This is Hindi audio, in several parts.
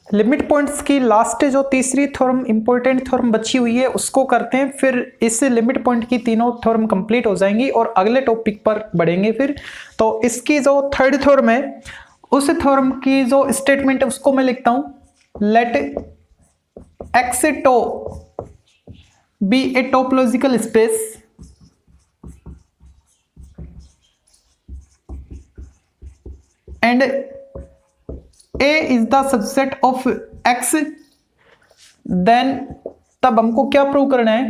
लिमिट पॉइंट्स की लास्ट जो तीसरी थ्योरम इंपॉर्टेंट थ्योरम बची हुई है उसको करते हैं, फिर इस लिमिट पॉइंट की तीनों थ्योरम कंप्लीट हो जाएंगी और अगले टॉपिक पर बढ़ेंगे फिर। तो इसकी जो थर्ड थ्योरम है उस थ्योरम की जो स्टेटमेंट है उसको मैं लिखता हूं, let X to be a topological space and A is the subset of X, then तब हमको क्या प्रूव करना है,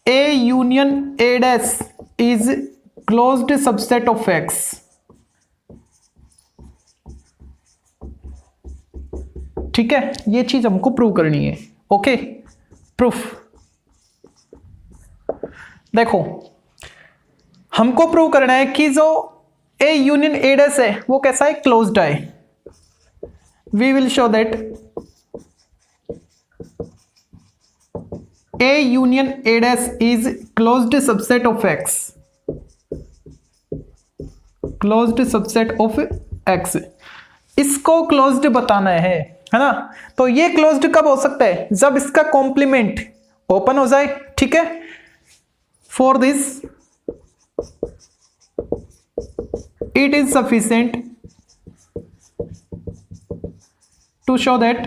A union A dash is closed subset of X। ठीक है, ये चीज हमको प्रूव करनी है। ओके, प्रूफ देखो, हमको प्रूव करना है कि जो A यूनियन A डैश है वो कैसा है, क्लोज्ड है। We will show that A union A dash is closed subset of X, closed subset of X। इसको क्लोज्ड बताना है ना। तो ये क्लोज्ड कब हो सकता है, जब इसका कॉम्प्लीमेंट ओपन हो जाए। ठीक है, for this it is sufficient to show that,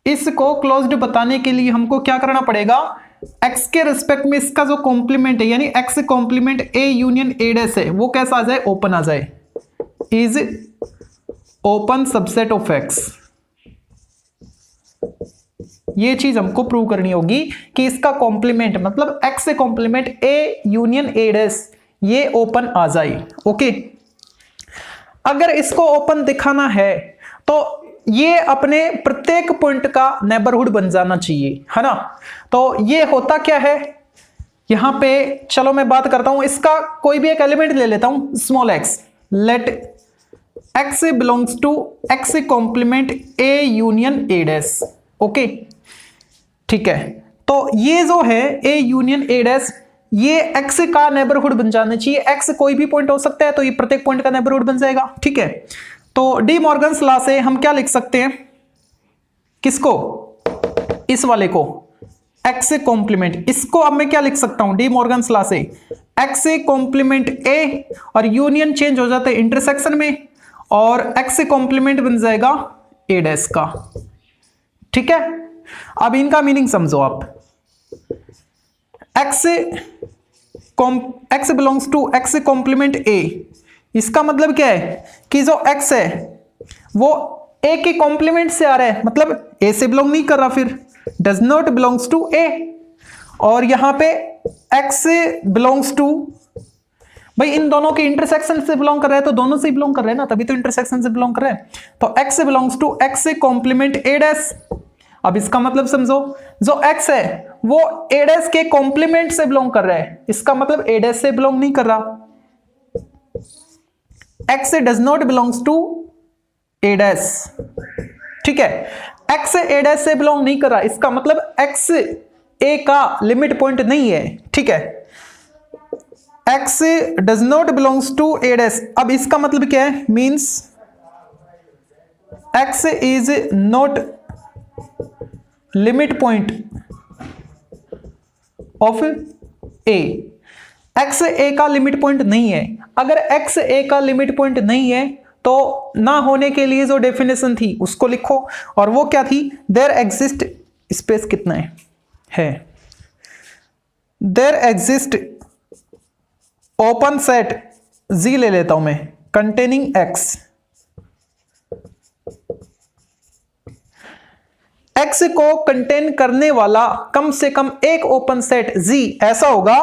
इसको क्लोज्ड बताने के लिए हमको क्या करना पड़ेगा, x के रिस्पेक्ट में इसका जो कॉम्प्लीमेंट है यानी x complement A union A dash है वो कैसा आ जाए, ओपन आ जाए, is open subset of x। ये चीज हमको प्रूव करनी होगी कि इसका कॉम्प्लीमेंट मतलब x से complement A union A dash ये ओपन आ जाए। ओके, अगर इसको ओपन दिखाना है तो ये अपने प्रत्येक पॉइंट का नेबरहुड बन जाना चाहिए, है ना। तो ये होता क्या है यहां पे, चलो मैं बात करता हूं, इसका कोई भी एक एलिमेंट ले लेता हूं, small x, let x belongs to x complement A union A dash. Okay, ठीक है, तो ये जो है A यूनियन A डैश ये x का नेबरहुड बन जाना चाहिए। x कोई भी पॉइंट हो सकता है तो ये प्रत्येक पॉइंट का नेबरहुड बन जाएगा। ठीक है, तो डी मॉर्गन्स लॉ से हम क्या लिख सकते हैं, किसको, इस वाले को x कॉम्प्लीमेंट, इसको अब मैं क्या लिख सकता हूं डी मॉर्गन्स लॉ से, x कॉम्प्लीमेंट A और यूनियन चेंज हो जाता है इंटरसेक्शन में और x कॉम्प्लीमेंट बन जाएगा A डैश का। ठीक है, अब इनका मीनिंग समझो आप, x belongs to x complement A, इसका मतलब क्या है कि जो x है वो A के कॉम्प्लीमेंट से आ रहा है, मतलब A से बिलोंग नहीं कर रहा, फिर does not belongs to A। और यहां पे x बिलोंग्स टू, भाई इन दोनों के इंटरसेक्शन से बिलोंग कर रहा है तो दोनों से बिलोंग कर रहे हैं ना, तभी तो इंटरसेक्शन से बिलोंग कर रहे हैं। तो x belongs to x complement A dash. अब इसका मतलब समझो, जो x है वो A डैश के कॉम्प्लीमेंट से बिलोंग कर रहा है, इसका मतलब A डैश से बिलोंग नहीं कर रहा। x does not belongs to A dash. ठीक है, x A डैश से बिलोंग नहीं कर रहा, इसका मतलब x A का लिमिट पॉइंट नहीं है। ठीक है, x does not belongs to A dash. अब इसका मतलब क्या है, means x is not limit point of A। x A का लिमिट पॉइंट नहीं है। अगर x A का लिमिट पॉइंट नहीं है तो ना होने के लिए जो डेफिनेशन थी उसको लिखो, और वो क्या थी, देयर एग्जिस्ट, स्पेस कितना है there exist open set Z ले लेता हूं मैं, कंटेनिंग x, x को कंटेन करने वाला कम से कम एक ओपन सेट Z ऐसा होगा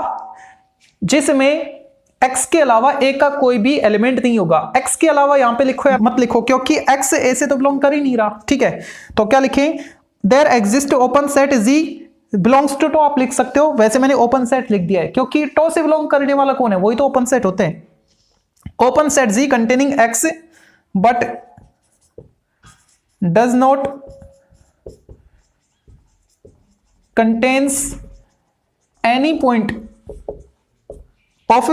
जिसमें x के अलावा A का कोई भी एलिमेंट नहीं होगा। x के अलावा यहां पे लिखो या मत लिखो क्योंकि x A से तो बिलोंग कर ही नहीं रहा। ठीक है, तो क्या लिखें, there exist open set Z belongs to, आप लिख सकते हो, वैसे मैंने ओपन सेट लिख दिया है क्योंकि टो से बिलोंग करने वाला कौन है, वही तो ओपन सेट होते हैं। Open set Z containing x but does not contains any point of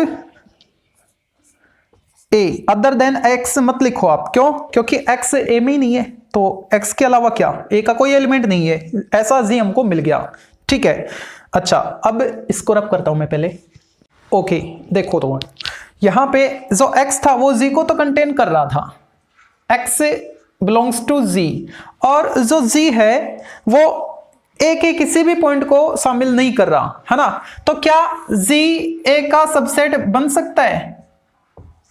A other than x मत लिखो आप, क्यों? क्योंकि एक्स ए में ही नहीं है, तो एक्स के अलावा क्या, ए का कोई एलिमेंट नहीं है, ऐसा जी हमको मिल गया। ठीक है, अच्छा अब इसको रब करता हूं मैं पहले। ओके देखो, तो यहां पे जो एक्स था वो जी को तो कंटेन कर रहा था, एक्स बिलोंग्स टू जी, और जो जी है वो ए के किसी भी पॉइंट को शामिल नहीं कर रहा है ना। तो क्या जी ए का सबसेट बन सकता है?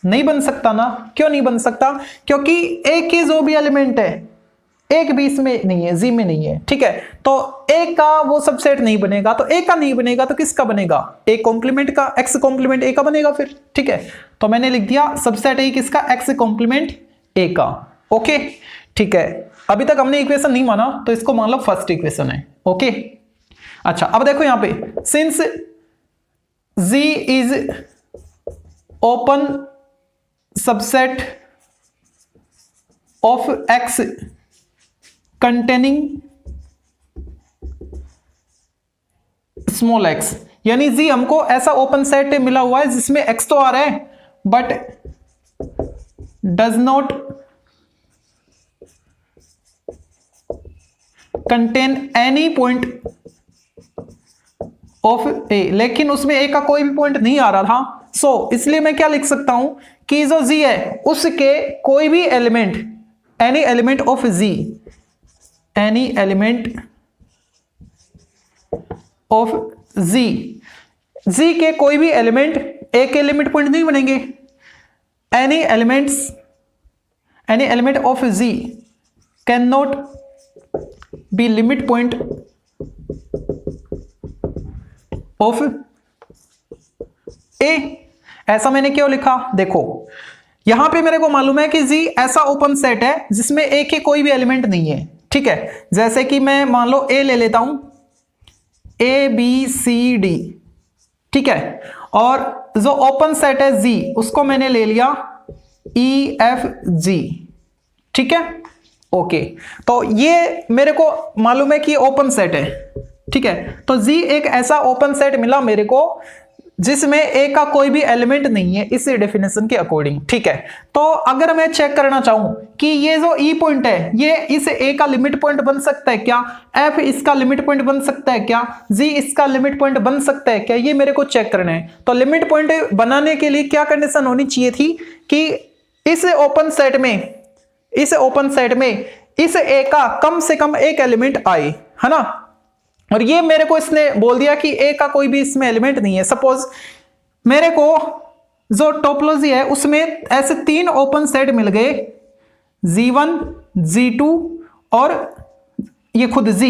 नहीं बन सकता ना। क्यों नहीं बन सकता? क्योंकि ए के जो भी एलिमेंट है एक भी इसमें नहीं है, जी में नहीं है। ठीक है, तो ए का वो सबसेट नहीं बनेगा, तो ए का नहीं बनेगा तो किसका बनेगा? ए कॉम्प्लीमेंट का, एक्स कॉम्प्लीमेंट ए का बनेगा फिर। ठीक है, तो मैंने लिख दिया सबसेट ए किसका? एक्स कॉम्प्लीमेंट ए का। ओके ठीक है, अभी तक हमने इक्वेशन नहीं माना तो इसको मान लो फर्स्ट इक्वेशन है। ओके अच्छा अब देखो यहां पे, since G is open subset of X containing small X, यानी जी हमको ऐसा ओपन सेट मिला हुआ है जिसमें एक्स तो आ रहा है but does not contain any point of A, लेकिन उसमें ए का कोई भी पॉइंट नहीं आ रहा था। सो इसलिए मैं क्या लिख सकता हूं कि जो जी है उसके कोई भी element, any element of G, any element of G, G के कोई भी एलिमेंट ए के लिमिट पॉइंट नहीं बनेंगे। Any element of G can not be limit point of A. ऐसा मैंने क्यों लिखा? देखो यहां पे मेरे को मालूम है कि जी ऐसा ओपन सेट है जिसमें ए के कोई भी एलिमेंट नहीं है। ठीक है, जैसे कि मैं मान लो ए ले लेता हूं, ए बी सी डी। ठीक है, और जो ओपन सेट है जी उसको मैंने ले लिया ई एफ जी। ठीक है, ओके तो ये मेरे को मालूम है कि ओपन सेट है। ठीक है, तो जी एक ऐसा ओपन सेट मिला मेरे को जिसमें ए का कोई भी एलिमेंट नहीं है इस डेफिनेशन के अकॉर्डिंग। ठीक है, तो अगर मैं चेक करना चाहूं कि ये जो ई पॉइंट है ये इस ए का लिमिट पॉइंट बन सकता है क्या, एफ इसका लिमिट पॉइंट बन सकता है क्या, जी इसका लिमिट पॉइंट बन सकता है क्या, ये मेरे को चेक करना है। तो लिमिट पॉइंट बनाने के लिए क्या कंडीशन होनी चाहिए थी कि इस ओपन सेट में इस ए का कम से कम एक एलिमेंट आए, है ना। और ये मेरे को इसने बोल दिया कि ए का कोई भी इसमें एलिमेंट नहीं है। सपोज मेरे को जो टोपोलॉजी है उसमें ऐसे तीन ओपन सेट मिल गए, G1, G2 और ये खुद G,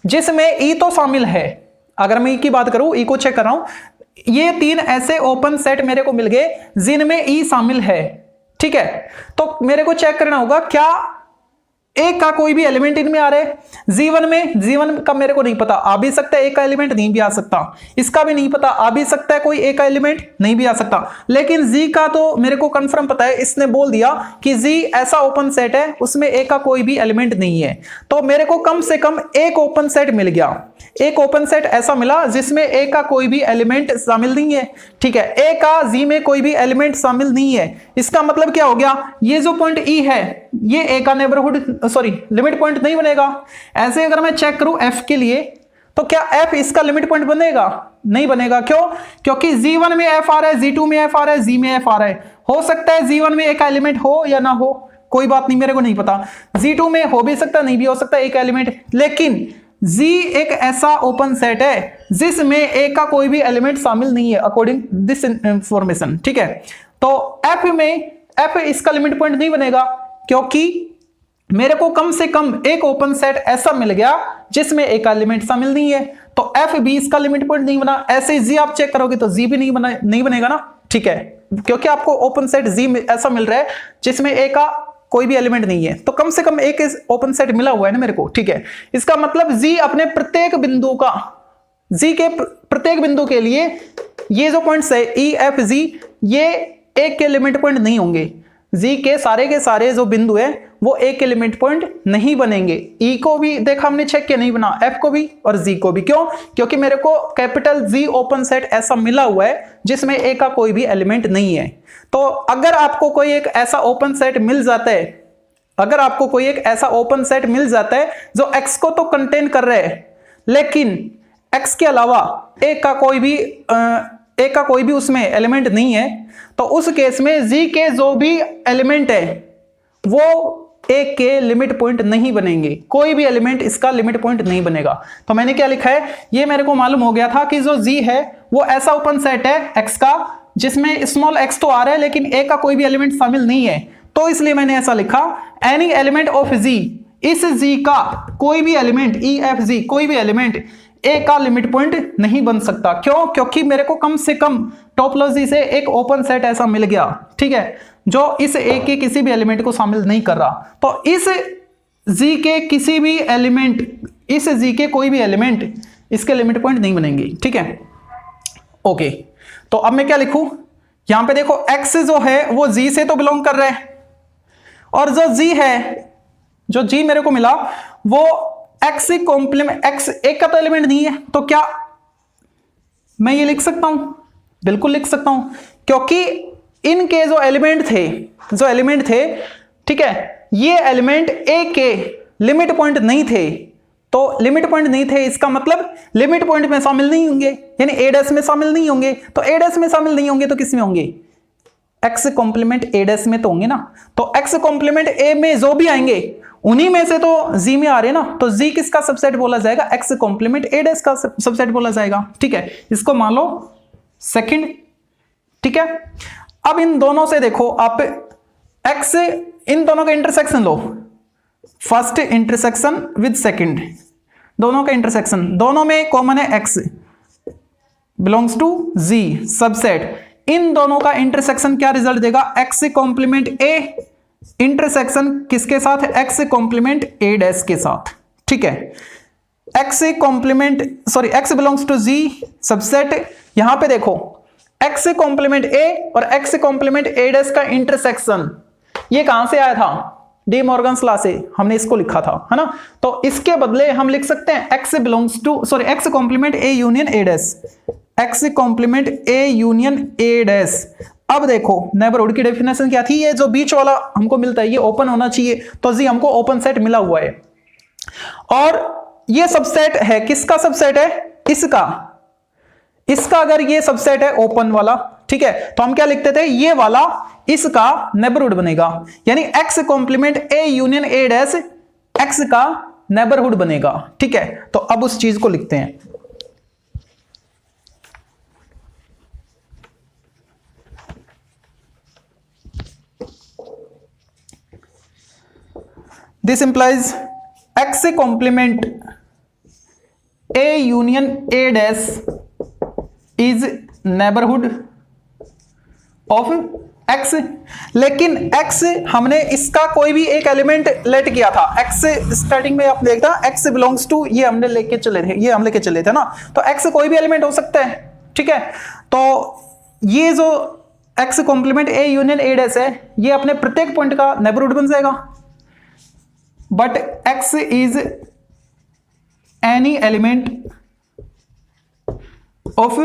जिसमें E तो शामिल है। अगर मैं E की बात करूं, E को चेक कर रहा हूं, ये तीन ऐसे ओपन सेट मेरे को मिल गए जिनमें E शामिल है। ठीक है, तो मेरे को चेक करना होगा क्या ए का कोई भी एलिमेंट इनमें आ रहा है। G1 का मेरे को नहीं पता, आ भी सकता है ए का एलिमेंट, नहीं भी आ सकता। इसका भी नहीं पता, आ भी सकता है कोई ए का एलिमेंट, नहीं भी आ सकता। लेकिन G का तो मेरे को कंफर्म पता है, इसने बोल दिया कि G ऐसा ओपन सेट है उसमें ए का कोई भी एलिमेंट नहीं है। तो मेरे को कम से कम एक ओपन सेट मिल गया, एक ओपन सेट ऐसा मिला जिसमें ए का कोई भी एलिमेंट शामिल नहीं है। ठीक है, ए का G में कोई भी एलिमेंट शामिल नहीं है। इसका मतलब क्या हो गया, ये जो पॉइंट E है ये ए का नेबरहुड लिमिट पॉइंट नहीं बनेगा। ऐसे अगर मैं चेक करूं F के लिए, तो क्या F इसका लिमिट पॉइंट बनेगा? नहीं बनेगा। क्यों? क्योंकि G1 में F आ रहा है, G2 में F आ रहा है, G में F आ रहा है। हो सकता है G1 में एक एलिमेंट हो या ना हो, कोई बात नहीं, मेरे को नहीं पता। G2 में हो भी सकता, नहीं भी हो सकता एक एलिमेंट। लेकिन G एक ऐसा ओपन सेट है जिसमें ए का कोई भी एलिमेंट शामिल नहीं है अकॉर्डिंग दिस इंफॉर्मेशन। ठीक है, तो F में F इसका लिमिट पॉइंट नहीं बनेगा क्योंकि मेरे को कम से कम एक ओपन सेट ऐसा मिल गया जिसमें एक एलिमेंट शामिल नहीं है। तो F भी इसका लिमिट पॉइंट नहीं बना। ऐसे G आप चेक करोगे तो G भी नहीं बनेगा ना। ठीक है, क्योंकि आपको ओपन सेट G में ऐसा मिल रहा है जिसमें ए का कोई भी एलिमेंट नहीं है, तो कम से कम एक ओपन सेट मिला हुआ है ना मेरे को। ठीक है, इसका मतलब G अपने प्रत्येक बिंदु का, G के प्रत्येक बिंदु के लिए ये जो पॉइंट्स है E F G, ये एक के लिमिट पॉइंट नहीं होंगे। जी के सारे जो बिंदु है वो एक एलिमेंट पॉइंट नहीं बनेंगे। ई को भी देखा हमने चेक किया, नहीं बना, एफ को भी और जी को भी। क्यों? क्योंकि मेरे को कैपिटल जी ओपन सेट ऐसा मिला हुआ है जिसमें ए का कोई भी एलिमेंट नहीं है। तो अगर आपको कोई एक ऐसा ओपन सेट मिल जाता है, अगर आपको कोई एक ऐसा ओपन सेट मिल जाता है जो एक्स को तो कंटेन कर रहे हैं लेकिन एक्स के अलावा ए का कोई भी उसमें एलिमेंट नहीं है, तो उस केस में जी के जो भी एलिमेंट है वो ए के लिमिट पॉइंट नहीं बनेंगे, कोई भी एलिमेंट इसका लिमिट पॉइंट नहीं बनेगा। तो मैंने क्या लिखा है, ये मेरे को मालूम हो गया था कि जो जी है वो ऐसा ओपन सेट है एक्स का जिसमें स्मॉल एक्स तो आ रहा है लेकिन ए का कोई भी एलिमेंट शामिल नहीं है। तो इसलिए मैंने ऐसा लिखा, एनी एलिमेंट ऑफ जी, इस जी का कोई भी एलिमेंट, ई एफ जी कोई भी एलिमेंट ए का लिमिट पॉइंट नहीं बन सकता। क्यों? क्योंकि मेरे को कम से कम टोपोलॉजी से एक ओपन सेट ऐसा मिल गया, ठीक है, जो इस ए के किसी भी एलिमेंट को शामिल नहीं कर रहा। तो इस जी के किसी भी एलिमेंट, इस जी के कोई भी एलिमेंट इसके लिमिट पॉइंट नहीं बनेंगे, ठीक है। ओके, तो अब मैं क्या लिखूं, यहां पे देखो एक्स जो है वो जी से तो बिलोंग कर रहा है और जो जी है, जो जी मेरे को मिला वो एक्स कॉम्प्लीमेंट, एक्स एक का तो एलिमेंट नहीं है। तो क्या मैं ये लिख सकता हूं? बिल्कुल लिख सकता हूं, क्योंकि इनके जो एलिमेंट थे, ठीक है, ये एलिमेंट ए के लिमिट पॉइंट नहीं थे। तो लिमिट पॉइंट नहीं थे इसका मतलब लिमिट पॉइंट में शामिल नहीं होंगे, यानी ए डैश में शामिल नहीं होंगे। तो ए डैश में शामिल नहीं होंगे तो किस में होंगे? एक्स कॉम्प्लीमेंट ए डैश में तो होंगे ना। तो एक्स कॉम्प्लीमेंट ए में जो भी आएंगे उन्हीं में से तो जी में आ रहे हैं ना। तो जी किसका सबसेट बोला जाएगा? एक्स कॉम्प्लीमेंट ए डैश का सबसेट बोला जाएगा, ठीक है। इसको मान लो सेकंड, ठीक है। अब इन दोनों से देखो आप, एक्स, इन दोनों का इंटरसेक्शन लो, फर्स्ट इंटरसेक्शन विद सेकंड, दोनों का इंटरसेक्शन, दोनों में कॉमन है X, belongs to G subset. इन दोनों का इंटरसेक्शन क्या रिजल्ट देगा? एक्स कॉम्प्लीमेंट ए इंटरसेक्शन किसके साथ? एक्स कॉम्प्लीमेंट ए डैश के साथ, ठीक है। X belongs to G subset. यहां पे देखो एक्स कॉम्प्लीमेंट ए और एक्स कॉम्प्लीमेंट ए डैश का इंटरसेक्शन ये कहां से आया था? डी मॉर्गन्स लॉ से हमने इसको लिखा था, है ना। तो इसके बदले हम लिख सकते हैं X complement A union A dash, X complement A union A dash. अब देखो नेबरहुड की डेफिनेशन क्या थी? ये जो बीच वाला हमको मिलता है ये ओपन होना चाहिए, तो जी हमको ओपन सेट मिला हुआ है और ये सबसेट है, किसका सबसेट है? इसका अगर ये सबसेट है ओपन वाला, ठीक है, तो हम क्या लिखते थे? ये वाला इसका नेबरहुड बनेगा, यानी X complement A union A dash X का नेबरहुड बनेगा, ठीक है। तो अब उस चीज को लिखते हैं, this implies X complement A union A dash is neighbourhood of X. लेकिन एक्स हमने इसका कोई भी एक एलिमेंट लेट किया था, एक्स स्टार्टिंग में आप देखता एक्स बिलोंग्स टू, ये हम लेके चले थे ना। तो एक्स कोई भी एलिमेंट हो सकता है, ठीक है। तो ये जो X complement A union A dash है ये अपने प्रत्येक पॉइंट का नेबरहुड बन जाएगा, but X is any element of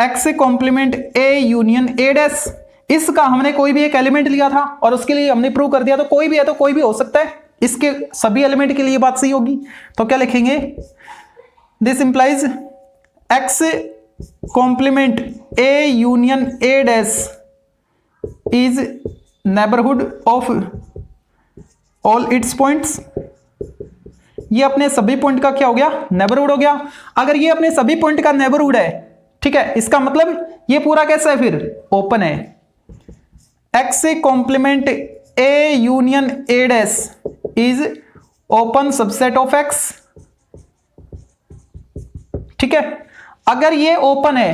X complement A union A dash. इसका हमने कोई भी एक एलिमेंट लिया था और उसके लिए हमने प्रूव कर दिया, तो कोई भी है तो कोई भी हो सकता है, इसके सभी एलिमेंट के लिए बात सही होगी। तो क्या लिखेंगे? This implies X complement A union A dash is neighbourhood of all its points. ये अपने सभी पॉइंट का क्या हो गया? नेबरहुड हो गया। अगर ये अपने सभी पॉइंट का नेबरहुड है, ठीक है, इसका मतलब ये पूरा कैसा है? फिर ओपन है। X complement A union A dash is open subset of X, ठीक है। अगर ये ओपन है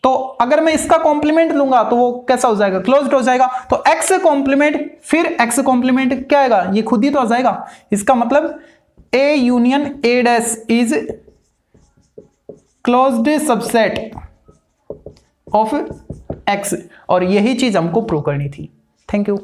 तो अगर मैं इसका कॉम्प्लीमेंट लूंगा तो वो कैसा हो जाएगा? क्लोज्ड हो जाएगा। तो एक्स कॉम्प्लीमेंट, फिर एक्स कॉम्प्लीमेंट क्या आएगा? ये खुद ही तो आ जाएगा। इसका मतलब ए union A dash is closed subset of x, और यही चीज हमको प्रूव करनी थी। Thank you.